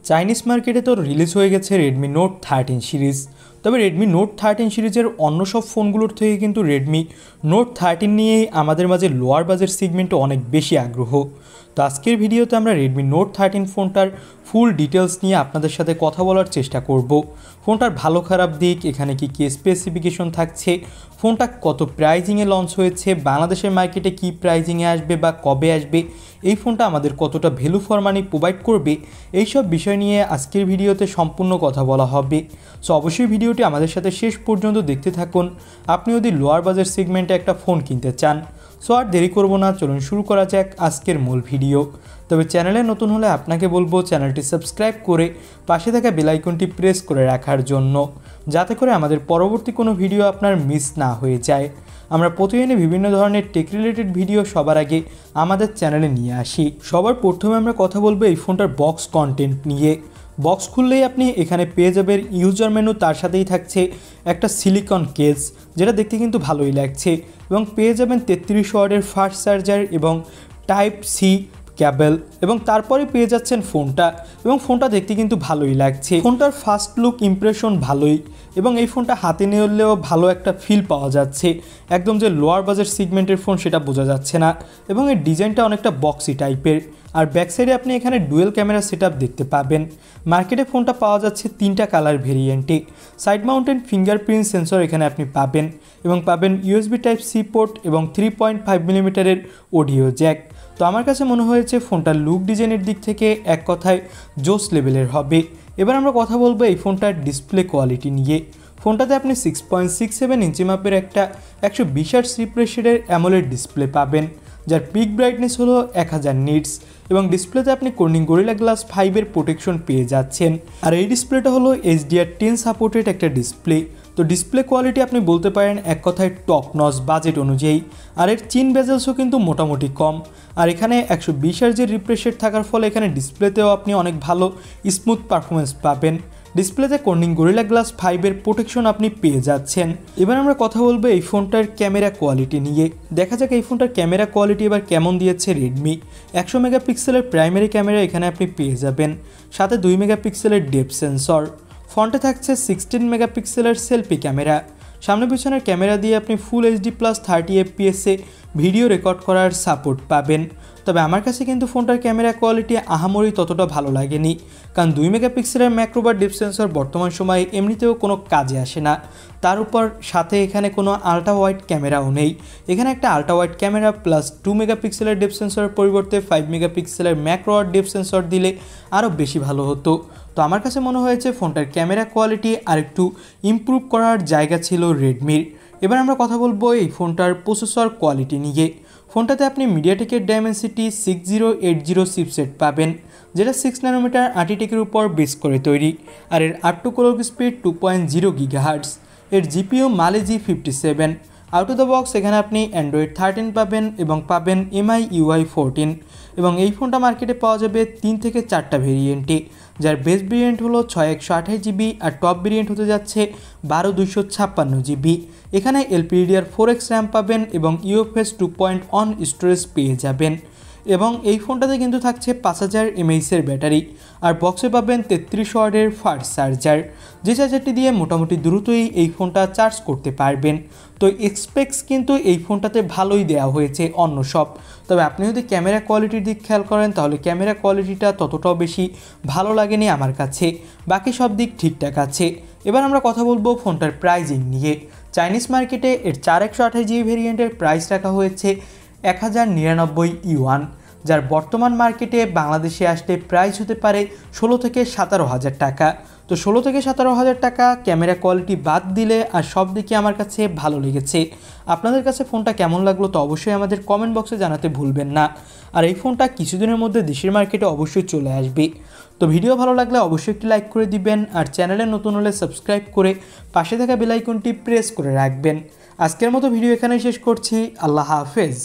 Chinese মার্কেটে তো release হয়ে গেছে রেডমি নোট 13 সিরিজ। তবে রেডমি নোট 13 সিরিজের অন্য সব ফোনগুলোর থেকে কিন্তু রেডমি নোট 13 নিয়েই আমাদের মাঝে লোয়ার বাজেট সেগমেন্টে অনেক বেশি আগ্রহ। তো আজকের ভিডিওতে আমরা রেডমি নোট 13 ফোনটার ফুল ডিটেলস নিয়ে আপনাদের সাথে কথা বলার চেষ্টা করব। ফোনটার ভালো খারাপ দিক, এখানে কি কি স্পেসিফিকেশন থাকছে, ফোনটা কত প্রাইজিংয়ে লঞ্চ হয়েছে, বাংলাদেশের মার্কেটে কি প্রাইজিংয়ে আসবে বা কবে আসবে, এই ফোনটা আমাদের কতটা ভ্যালু ফর মানি প্রোভাইড করবে, এইসব বিষয় নিয়ে আজকের ভিডিওতে সম্পূর্ণ কথা বলা হবে। সো অবশ্যই ভিডিওটি আমাদের সাথে শেষ পর্যন্ত দেখতে থাকুন আপনি যদি লোয়ার বাজেট সেগমেন্টে একটা ফোন কিনতে চান। সো আর দেরি করব না, চলুন শুরু করা যাক আজকের মূল ভিডিও। তবে চ্যানেলে নতুন হলে আপনাকে বলবো চ্যানেলটি সাবস্ক্রাইব করে পাশে থাকা বেল আইকনটি প্রেস করে রাখার জন্য, যাতে করে আমাদের পরবর্তী কোনো ভিডিও আপনার মিস না হয়ে যায়। আমরা প্রতিদিনই বিভিন্ন ধরনের টেক রিলেটেড ভিডিও সবার আগে আমাদের চ্যানেলে নিয়ে আসি। সবার প্রথমে আমরা কথা বলবো এই ফোনটার বক্স কন্টেন্ট নিয়ে। বক্স খুললেই আপনি এখানে পেয়ে যাবেন ইউজার মেনু, তার সাথেই থাকছে একটা সিলিকন কেস, যেটা দেখতে কিন্তু ভালোই লাগছে, এবং পেয়ে যাবেন 33 ওয়াটের ফাস্ট চার্জার এবং টাইপ সি ক্যাবেল, এবং তারপরে পেয়ে যাচ্ছেন ফোনটা, এবং ফোনটা দেখতে কিন্তু ভালোই লাগছে। ফোনটার ফার্স্ট লুক ইমপ্রেশন ভালোই, এবং এই ফোনটা হাতে নিলেও ভালো একটা ফিল পাওয়া যাচ্ছে। একদম যে লোয়ার বাজেট সেগমেন্টের ফোন সেটা বোঝা যাচ্ছে না, এবং এর ডিজাইনটা অনেকটা বক্সি টাইপের। আর ব্যাক সাইডে আপনি এখানে ডুয়েল ক্যামেরা সেটআপ দেখতে পাবেন। মার্কেটে ফোনটা পাওয়া যাচ্ছে 3টা কালার ভেরিয়েন্টে। সাইড মাউন্টেড ফিঙ্গারপ্রিন্ট সেন্সর এখানে আপনি পাবেন, এবং পাবেন ইউএসবি টাইপ সি পোর্ট এবং 3.5 মিলিমিটারের অডিও জ্যাক। তো আমার কাছে মনে হয়েছে ফোনটার লুক ডিজাইনের দিক থেকে এক কথায় জোস লেভেলের হবে। এবার আমরা কথা বলবো এই ফোনটার ডিসপ্লে কোয়ালিটি নিয়ে। ফোনটাতে আপনি 6.67 ইঞ্চি মাপের একটা 120 হার্টজ রিফ্রেশ রেটের অ্যামোলেড ডিসপ্লে পাবেন, যার পিক ব্রাইটনেস হলো 1000 নিটস, এবং ডিসপ্লেতে আপনি কর্নিং গরিলা গ্লাস 5-এর প্রোটেকশন পেয়ে যাচ্ছেন। আর এই ডিসপ্লেটা হলো HDR10 সাপোর্টেড একটা ডিসপ্লে। তো ডিসপ্লে কোয়ালিটি আপনি বলতে পারেন এক কথায় টপ নচ বাজেট অনুযায়ী। আর এর চিন বেজেলসও কিন্তু মোটামুটি কম। আর এখানে 120 হার্জের রিফ্রেশ রেট থাকার ফলে এখানে ডিসপ্লেতেও আপনি অনেক ভালো স্মুথ পারফরমেন্স পাবেন। ডিসপ্লেতে কর্নিং গরিলা গ্লাস 5-এর প্রোটেকশন আপনি পেয়ে যাচ্ছেন। এবার আমরা কথা বলবো এই ফোনটার ক্যামেরা কোয়ালিটি নিয়ে। দেখা যাক এই ফোনটার ক্যামেরা কোয়ালিটি এবার কেমন দিয়েছে রেডমি। 100 মেগাপিক্সেলের প্রাইমারি ক্যামেরা এখানে আপনি পেয়ে যাবেন, সাথে 2 মেগাপিক্সেলের ডেপথ সেন্সর। ফ্রন্টে থাকছে 16 মেগাপিক্সেলের সেলফি ক্যামেরা। সামনে পিছনের ক্যামেরা দিয়ে আপনি ফুল এইচডি প্লাস 30 এফপিএসে ভিডিও রেকর্ড করার সাপোর্ট পাবেন। তবে আমার কাছে কিন্তু ফোনটার ক্যামেরা কোয়ালিটি আহামরি ততটা ভালো লাগেনি, কারণ 2 মেগাপিক্সেলের ম্যাক্রো বা ডেপথ সেন্সর বর্তমান সময়ে এমনিতেও কোনো কাজে আসে না। তার উপর সাথে এখানে কোনো আল্ট্রা ওয়াইড ক্যামেরাও নেই। এখানে একটা আল্ট্রা ওয়াইড ক্যামেরা প্লাস 2 মেগাপিক্সেলের ডেপথ সেন্সরের পরিবর্তে 5 মেগাপিক্সেলের ম্যাক্রো আর ডেপথ সেন্সর দিলে আরও বেশি ভালো হতো। তো আমার কাছে মনে হয়েছে ফোনটার ক্যামেরা কোয়ালিটি আর একটু ইমপ্রুভ করার জায়গা ছিল রেডমির। এবার আমরা কথা বলবো এই ফোনটার প্রসেসর কোয়ালিটি নিয়ে। ফোনটাতে আপনি মিডিয়াটেকের ডায়মেনসিটি 6080 চিপসেট পাবেন, যেটা 6 ন্যানোমিটার আর্কিটেক্টের উপর বেস করে তৈরি। আর এর R2 ক্লক স্পিড 2.0 গিগাহার্টজ। এর জিপিইউ মালে G57। Out of the box এখানে আপনি অ্যান্ড্রয়েড 13 পাবেন, এবং পাবেন MI UI 14। এবং এই ফোনটা মার্কেটে পাওয়া যাবে 3 থেকে 4টা ভেরিয়েন্টে, যার বেস ভেরিয়েন্ট হলো 6128 জিবি, আর টপ ভেরিয়েন্ট হতে যাচ্ছে 12256 জিবি। এখানে LPDDR4X র্যাম পাবেন, এবং UFS 2.1 স্টোরেজ পেয়ে যাবেন। এবং এই ফোনটাতে কিন্তু থাকছে 5000 mAh ব্যাটারি, আর বক্সে পাবেন 33 ওয়াটের ফাস্ট চার্জার, যে চার্জারটি দিয়ে মোটামুটি দ্রুতই এই ফোনটা চার্জ করতে পারবেন। তো এক্সপেক্স কিন্তু এই ফোনটাতে ভালোই দেওয়া হয়েছে অন্য সব। তবে আপনি যদি ক্যামেরা কোয়ালিটির দিক খেয়াল করেন তাহলে ক্যামেরা কোয়ালিটিটা ততটাও বেশি ভালো লাগেনি আমার কাছে, বাকি সব দিক ঠিকঠাক আছে। এবার আমরা কথা বলবো ফোনটার প্রাইজিং নিয়ে। চাইনিজ মার্কেটে এর 4128 জিবি ভেরিয়েন্টের প্রাইস রাখা হয়েছে 1099 ইউয়ান, যার বর্তমান মার্কেটে বাংলাদেশে আসতে প্রাইস হতে পারে 16 থেকে 17,000 টাকা। তো 16 থেকে 17,000 টাকা ক্যামেরা কোয়ালিটি বাদ দিলে আর সব দিকে আমার কাছে ভালো লেগেছে। আপনাদের কাছে ফোনটা কেমন লাগলো তো অবশ্যই আমাদের কমেন্ট বক্সে জানাতে ভুলবেন না। আর এই ফোনটা কিছুদিনের মধ্যে দেশের মার্কেটে অবশ্যই চলে আসবে। তো ভিডিও ভালো লাগলে অবশ্যই একটি লাইক করে দিবেন, আর চ্যানেলে নতুন হলে সাবস্ক্রাইব করে পাশে থাকা বেল আইকনটি প্রেস করে রাখবেন। আজকের মতো ভিডিও এখানেই শেষ করছি। আল্লাহ হাফেজ।